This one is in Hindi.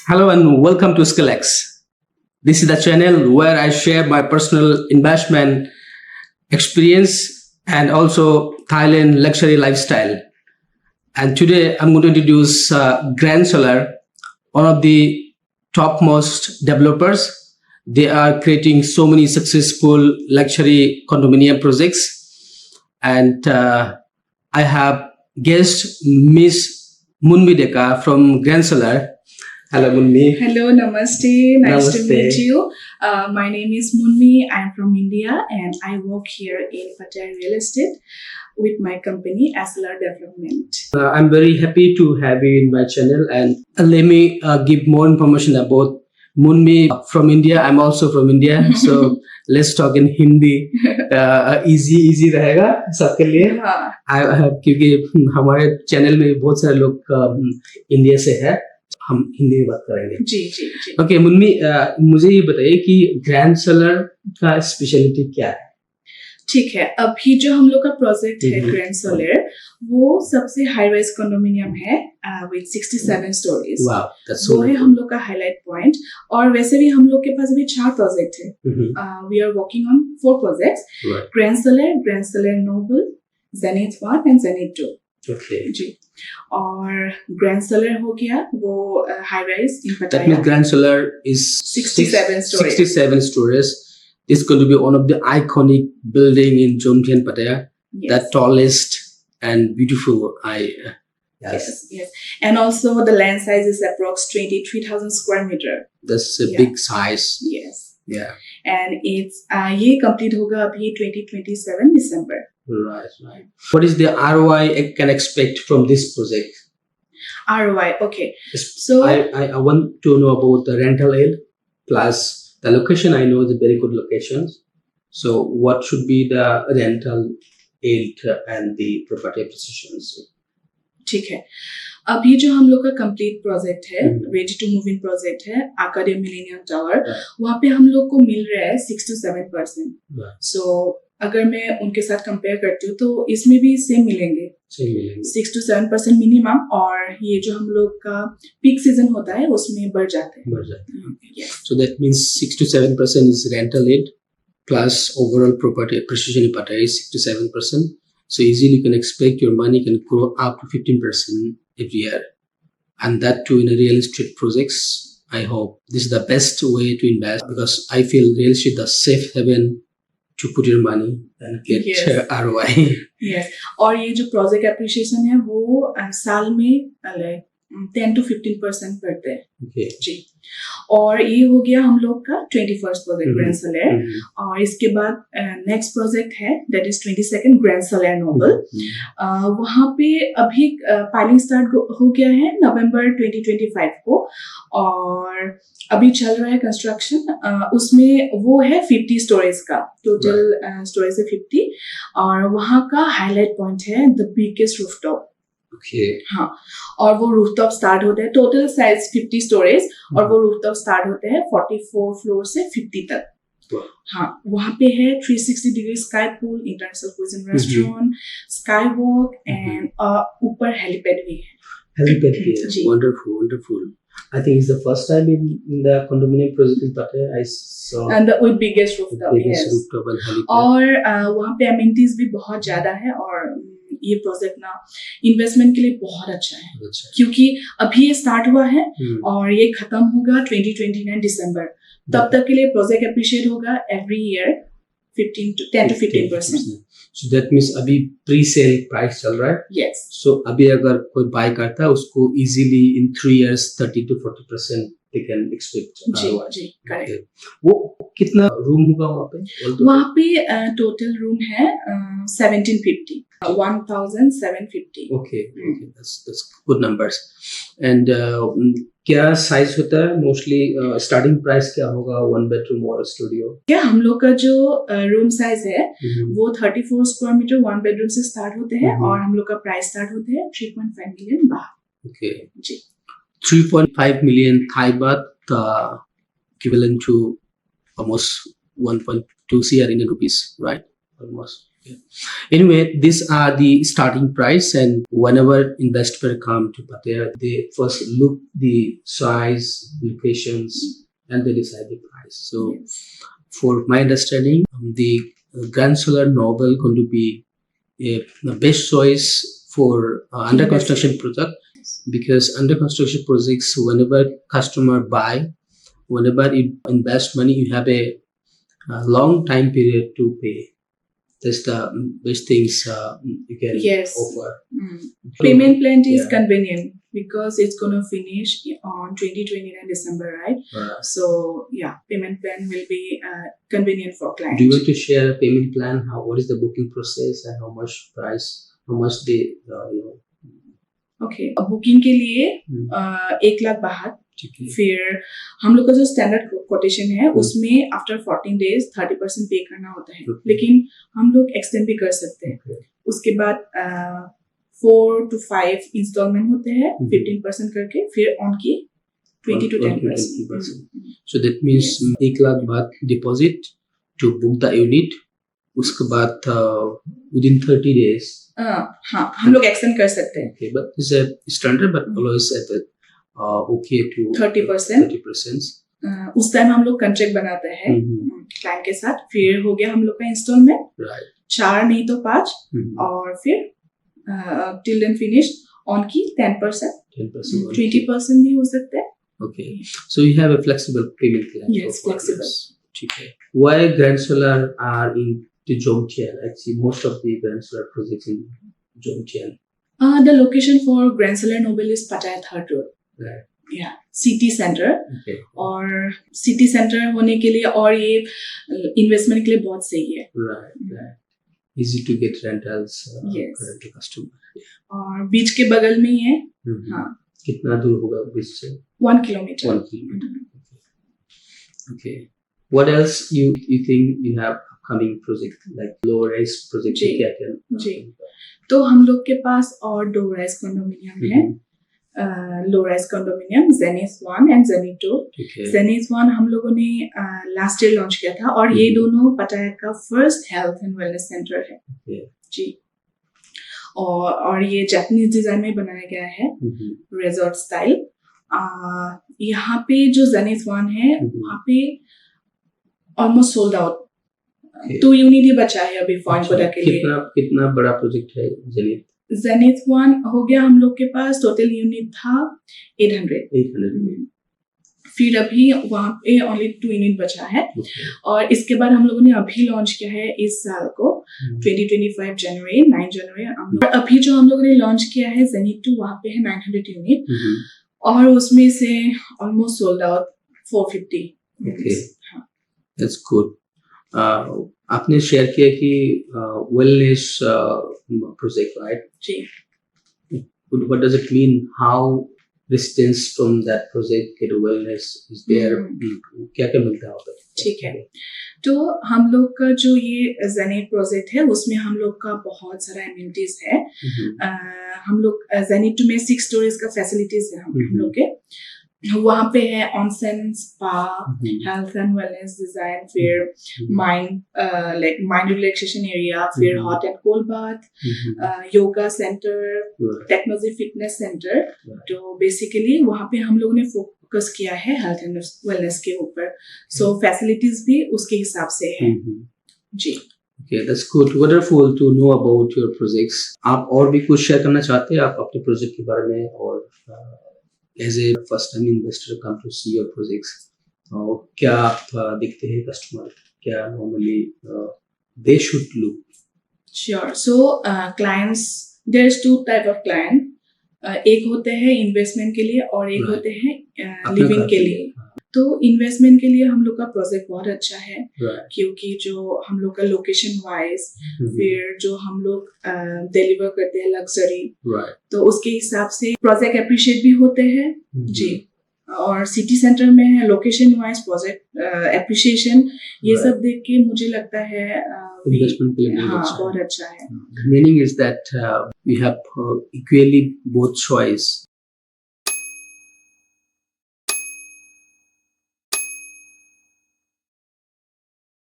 Hello and welcome to SkillX. This is the channel where I share my personal investment experience and also Thailand luxury lifestyle. And today I'm going to introduce Grand Solar, one of the topmost developers. They are creating so many successful luxury condominium projects. And I have guest Miss Munmi Deka from Grand Solar. Hello, Munmi. Hello, namaste. Nice to Namaste. meet you. My name is Munmi. I'm from India and I work here in Pattaya Real Estate with my company SLR Development. I'm very happy to have you in my channel, and let me give more information about Munmi from India. I'm also from India, so let's talk in Hindi. Easy रहेगा सबके लिए. हाँ, क्योंकि हमारे चैनल में बहुत सारे लोग इंडिया से है, हम हिंदी में बात करेंगे. जी जी जी. ओके मुन्नी, मुझे ये बताइए कि ग्रैंड सेलर का स्पेशलिटी क्या है? ठीक है. अभी जो हम लोग का प्रोजेक्ट है हम्म. ग्रैंड सोलर, वो सबसे हाई राइज कंडोमिनियम है विद 67 स्टोरीज. वाओ, दैट्स वो सो है हम लोग का हाईलाइट पॉइंट. और वैसे भी हम लोग के पास अभी 4 प्रोजेक्ट है. We are working on 4 projects. Right. Grand solar Noble, Zenith 1 and Zenith 2. Okay, जी. और ग्रैंड सोलर हो गया वो high rise in that means पटाया. Grand Solar is 67 stories. 67 stories. It's going to be one of the iconic building in Jomtien, Pattaya. Yes. The tallest and beautiful. Yes, yes. And also the land size is approx 23,000 square meter. That's a Yeah. big size. Yes. Yeah. And it's ये complete होगा अभी 2027 December. Right. What is the ROI I can expect from this project? ROI, okay. So I want to know about the rental yield plus the location. I know the very good locations. So what should be the rental yield and the property acquisitions? ठीक है. अभी जो हम लोग का कंप्लीट प्रोजेक्ट है, hmm. Ready to move in project है आर्काडिया मिलेनियम टावर. Right. वहाँ पे हम लोग को मिल रहा है 6 to 7%. Right. सो अगर मैं उनके साथ कंपेयर करती हूँ तो इसमें भी सेम मिलेंगे, Same million. 6 to 7% minimum. और ये जो हम लोग का पीक सीजन होता है उसमें बढ़ जाते हैं. Yes. So that means 6 to 7% is rental yield plus overall property appreciation in Pattaya is 6 to 7%. So easily you can expect your money can grow up to 15% every year, and that too in a real estate projects. I hope this is the best way to invest, because I feel real estate is the safe haven to put your money and get Yes. ROI. Yes. और ये जो प्रोजेक्ट एप्रिसिएशन है वो साल में 10 to 15% बढ़ते हैं. Okay. जी. और ये हो गया हम लोग का 21st project grand solar. Mhm. और इसके बाद नेक्स्ट प्रोजेक्ट है that is 22nd grand solar noble. Mhm. वहाँ पे अभी पाइलिंग स्टार्ट हो गया है नवंबर 2025 को. और अभी चल रहा है कंस्ट्रक्शन. उसमें वो है 50 स्टोरेज का. टोटल स्टोरेज है 50. और वहाँ का हाईलाइट पॉइंट है द बिगेस्ट रूफटॉप. Okay. हाँ. और वो रूफटॉप स्टार्ट होते हैं, टोटल साइज 50 स्टोरेज. और वो रूफटॉप स्टार्ट होते हैं 44 फ्लोर से 50 तक. Wow. हाँ. वहाँ पे है 360 degree sky pool, international cuisine restaurant, sky walk and ऊपर हेलीपैड भी है. Helipad here. जी. Wonderful. I think it's the first time in the condominium project in Pattaya I saw and with biggest the rooftop. biggest yes. rooftop and helipad. और वहाँ पे अमेनिटीज भी बहुत ज्यादा है. और ये प्रोजेक्ट ना इन्वेस्टमेंट के लिए बहुत अच्छा है, अच्छा. क्योंकि अभी ये स्टार्ट हुआ है Hmm. और ये खत्म होगा 2029 दिसंबर. तब तक के लिए प्रोजेक्ट अप्रिशिएट होगा every year 10 to 15%. So that means अभी pre-sale price चल रहा है. यस. So अभी अगर कोई buy करता है उसको easily in 3 years 30 to 40% they can expect जी ROI. जी करेक्ट. Okay. वो कितना रूम होगा वहाँ पे? वहाँ पे टोटल रूम है 1750, 1750. Okay, that's good numbers. And क्या size होता है मोस्टली? Starting price क्या होगा 1 bedroom और studio? क्या हम लोग का जो रूम साइज है वो 34 स्क्वायर मीटर 1 बेडरूम से स्टार्ट होते हैं. और हम लोग का प्राइस स्टार्ट होते हैं 3.5 मिलियन बाहर. Okay. Ji. 3.5 million Thai baht, equivalent to almost 1.2 CR Indian rupees, right? Almost. Anyway, these are the starting price, and whenever investor come to Pattaya, they first look the size, locations, and they decide the price. So, Yes. for my understanding, the Grand Solar Noble going to be the best choice for under construction project, because under construction projects, whenever customer buy, whenever you invest money, you have a long time period to pay. That's the best things you can Yes. offer. Payment plan is Yeah. convenient because it's going to finish on 2029 December, right? So yeah, payment plan will be convenient for client. Do you want to share a payment plan? What is the booking process and how much price? How much they okay booking के लिए 1,62,000, ठीक है. फिर हम लोग का जो स्टैंडर्ड कोटेशन है उसमें आफ्टर 14 डेज 30% पे करना होता है, लेकिन हम लोग एक्सटेंड भी कर सकते हैं. उसके बाद 4 to 5 इंस्टॉलमेंट होते हैं 15% करके, फिर ऑन की 20 to 10%. So that means 1 lakh बात deposit to book the unit. उसके बाद within 30 days. हाँ, हम लोग एक्सटेंड कर सकते हैं. Okay, but it's a standard, but always at the okay to 30%. 30%. उस टाइम हम लोग कॉन्ट्रैक्ट बनाते हैं क्लाइंट के साथ. फिर हो गया हम लोग का इंस्टॉलमेंट, Right. 4 नहीं तो 5, और फिर टिल देन फिनिश ऑन की 10%, 10%. 20% भी हो सकते हैं. Okay, so you have a flexible payment plan. Yes, for flexible. partners. ठीक है. Why Grand Solar are in the Jomtien? I see most of the Grand Solar projects in Jomtien. The location for Grand Solar Noble is Pattaya 3rd Road. Right. Yeah, city center. Okay. और सिटी सेंटर होने के लिए और ये इन्वेस्टमेंट के लिए बहुत सही है. Right. Right. Easy to get rentals. Yes. To customer. और बीच के बगल में ही है. हाँ. कितना दूर होगा बीच से? 1 kilometer. 1 kilometer. Okay. What else you think you have upcoming project, like low rise project? जी. क्या क्या? जी. तो हम लोग के पास और 2 राइज कंडोमिनियम है. Low rise condominium zenith 1 and Zenith 2. Zenith 1 हम लोगों ने लास्ट ईयर लॉन्च किया था, और ये दोनों पटाया का first health and wellness centre है. जी. और ये जापानीज डिजाइन में बनाया गया है, रिजॉर्ट स्टाइल. यहाँ पे जो जेनिथ 1 है वहाँ पे ऑलमोस्ट सोल्ड आउट. 2 यूनिट ही बचा है अभी फॉर्मकोटा के लिए. कितना बड़ा प्रोजेक्ट है जेनिथ? जेनिथ 1 हो गया हम लोग के पास, टोटल यूनिट था 800. फिर अभी वहाँ पे ओनली 2 यूनिट बचा है. और इसके बाद हम लोगों ने अभी लॉन्च किया है इस साल को 2025 जनवरी 9 जनवरी. अभी जो हम लोगों ने लॉन्च किया है जेनिथ 2, वहाँ पे है 900 यूनिट, और उसमें से almost sold out 450. That's good. आपने शेयर किया कि wellness project, right? Ji. What does it mean? How residents from that project get wellness is there? क्या क्या मिलता है उधर? ठीक है. तो हम लोग का जो ये जेनिथ प्रोजेक्ट है उसमें हम लोग का बहुत सारा एमिनिटीज है. हम लोग जेनिथ 2 में 6 स्टोरीज का फैसिलिटीज है हम लोग के. वहाँ पे है onsen, spa, health and wellness design, फिर माइंड रिलैक्सेशन एरिया, फिर hot and cold bath, yoga centre, technology fitness centre. तो बेसिकली वहाँ पे हम लोगों ने फोकस किया है हेल्थ एंड वेलनेस के ऊपर. सो फैसिलिटीज भी उसके हिसाब से है. जी. Okay, that's good. Wonderful to know about your projects. आप और भी कुछ शेयर करना चाहते हैं आप अपने प्रोजेक्ट के बारे में? और as a first time investor come to see your projects, क्या आप देखते हैं कस्टमर, क्या normally they should look? Sure. So clients, there's 2 type of client. एक होते हैं इन्वेस्टमेंट के लिए और एक होते हैं लिविंग के लिए. तो इन्वेस्टमेंट के लिए हम लोग का प्रोजेक्ट बहुत अच्छा है, क्योंकि जो हम लोग का लोकेशन वाइज, फिर जो हम लोग डिलीवर करते हैं लग्जरी, तो उसके हिसाब से प्रोजेक्ट अप्रिशिएट भी होते हैं. जी. और सिटी सेंटर में है, लोकेशन वाइज प्रोजेक्ट अप्रिशिएशन, ये सब देख के मुझे लगता है इन्वेस्टमेंट के लिए बहुत अच्छा है. The meaning is that we have equally both choice